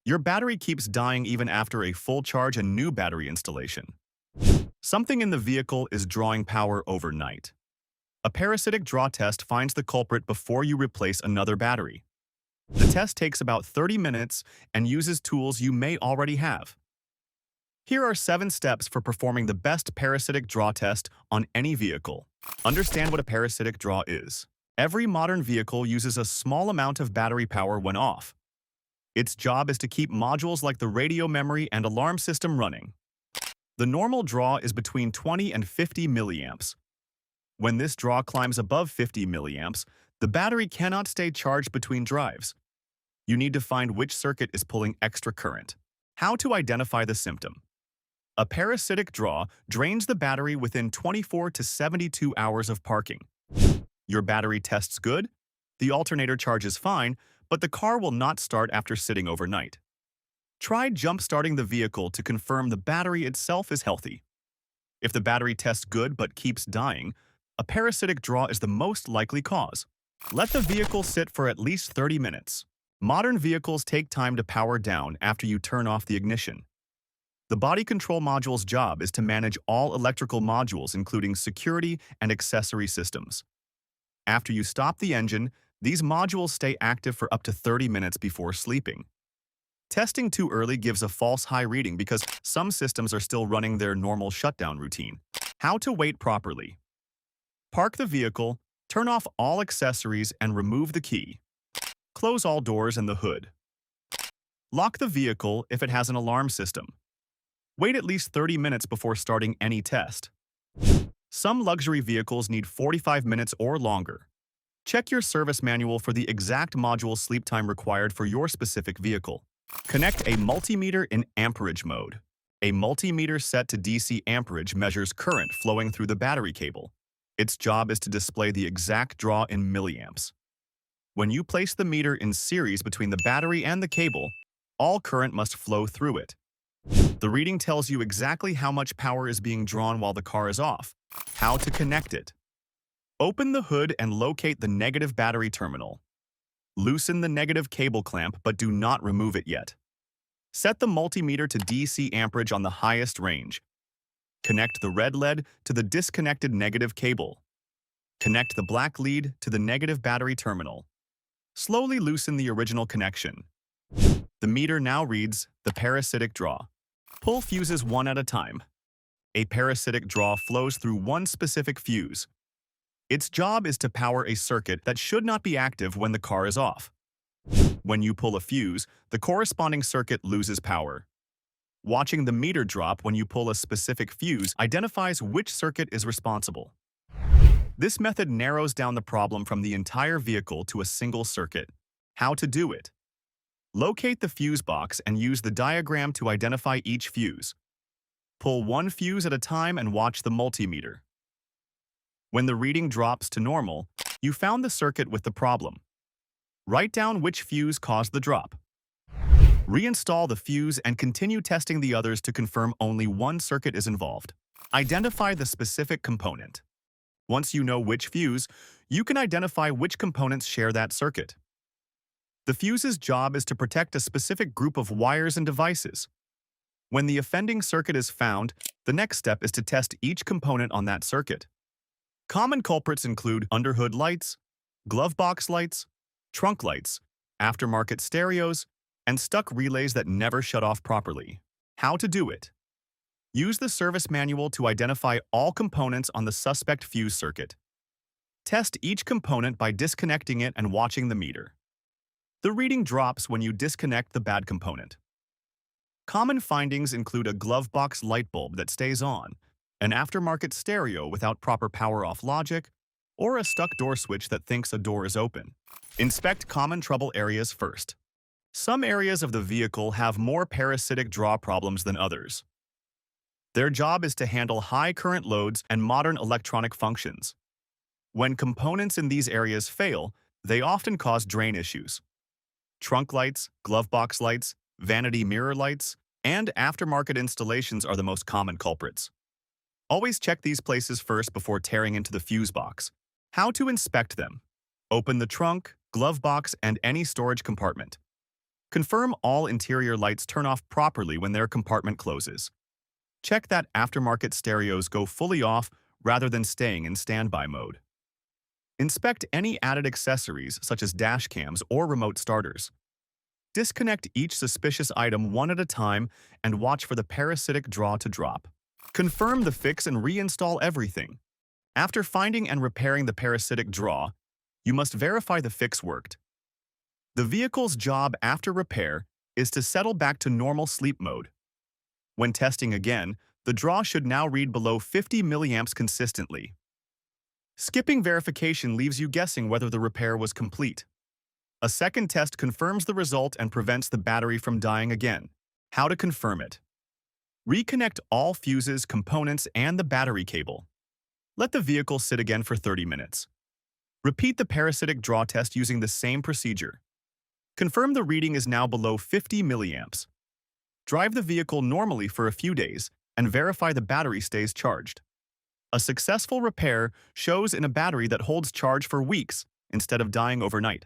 Your battery keeps dying even after a full charge and new battery installation. Something in the vehicle is drawing power overnight. A parasitic draw test finds the culprit before you replace another battery. The test takes about 30 minutes and uses tools you may already have. Here are 7 steps for performing the best parasitic draw test on any vehicle. Understand what a parasitic draw is. Every modern vehicle uses a small amount of battery power when off. Its job is to keep modules like the radio memory and alarm system running. The normal draw is between 20 and 50 milliamps. When this draw climbs above 50 milliamps, the battery cannot stay charged between drives. You need to find which circuit is pulling extra current. How to identify the symptom. A parasitic draw drains the battery within 24 to 72 hours of parking. Your battery tests good, the alternator charges fine, but the car will not start after sitting overnight. Try jump-starting the vehicle to confirm the battery itself is healthy. If the battery tests good but keeps dying, a parasitic draw is the most likely cause. Let the vehicle sit for at least 30 minutes. Modern vehicles take time to power down after you turn off the ignition. The body control module's job is to manage all electrical modules, including security and accessory systems. After you stop the engine, these modules stay active for up to 30 minutes before sleeping. Testing too early gives a false high reading because some systems are still running their normal shutdown routine. How to wait properly. Park the vehicle, turn off all accessories, and remove the key. Close all doors and the hood. Lock the vehicle if it has an alarm system. Wait at least 30 minutes before starting any test. Some luxury vehicles need 45 minutes or longer. Check your service manual for the exact module sleep time required for your specific vehicle. Connect a multimeter in amperage mode. A multimeter set to DC amperage measures current flowing through the battery cable. Its job is to display the exact draw in milliamps. When you place the meter in series between the battery and the cable, all current must flow through it. The reading tells you exactly how much power is being drawn while the car is off. How to connect it. Open the hood and locate the negative battery terminal. Loosen the negative cable clamp, but do not remove it yet. Set the multimeter to DC amperage on the highest range. Connect the red lead to the disconnected negative cable. Connect the black lead to the negative battery terminal. Slowly loosen the original connection. The meter now reads the parasitic draw. Pull fuses one at a time. A parasitic draw flows through one specific fuse. Its job is to power a circuit that should not be active when the car is off. When you pull a fuse, the corresponding circuit loses power. Watching the meter drop when you pull a specific fuse identifies which circuit is responsible. This method narrows down the problem from the entire vehicle to a single circuit. How to do it. Locate the fuse box and use the diagram to identify each fuse. Pull one fuse at a time and watch the multimeter. When the reading drops to normal, you found the circuit with the problem. Write down which fuse caused the drop. Reinstall the fuse and continue testing the others to confirm only one circuit is involved. Identify the specific component. Once you know which fuse, you can identify which components share that circuit. The fuse's job is to protect a specific group of wires and devices. When the offending circuit is found, the next step is to test each component on that circuit. Common culprits include underhood lights, glove box lights, trunk lights, aftermarket stereos, and stuck relays that never shut off properly. How to do it. Use the service manual to identify all components on the suspect fuse circuit. Test each component by disconnecting it and watching the meter. The reading drops when you disconnect the bad component. Common findings include a glove box light bulb that stays on, an aftermarket stereo without proper power-off logic, or a stuck door switch that thinks a door is open. Inspect common trouble areas first. Some areas of the vehicle have more parasitic draw problems than others. Their job is to handle high current loads and modern electronic functions. When components in these areas fail, they often cause drain issues. Trunk lights, glove box lights, vanity mirror lights, and aftermarket installations are the most common culprits. Always check these places first before tearing into the fuse box. How to inspect them. Open the trunk, glove box, and any storage compartment. Confirm all interior lights turn off properly when their compartment closes. Check that aftermarket stereos go fully off rather than staying in standby mode. Inspect any added accessories such as dash cams or remote starters. Disconnect each suspicious item one at a time and watch for the parasitic draw to drop. Confirm the fix and reinstall everything. After finding and repairing the parasitic draw, you must verify the fix worked. The vehicle's job after repair is to settle back to normal sleep mode. When testing again, the draw should now read below 50 milliamps consistently. Skipping verification leaves you guessing whether the repair was complete. A second test confirms the result and prevents the battery from dying again. How to confirm it? Reconnect all fuses, components, and the battery cable. Let the vehicle sit again for 30 minutes. Repeat the parasitic draw test using the same procedure. Confirm the reading is now below 50 milliamps. Drive the vehicle normally for a few days and verify the battery stays charged. A successful repair shows in a battery that holds charge for weeks instead of dying overnight.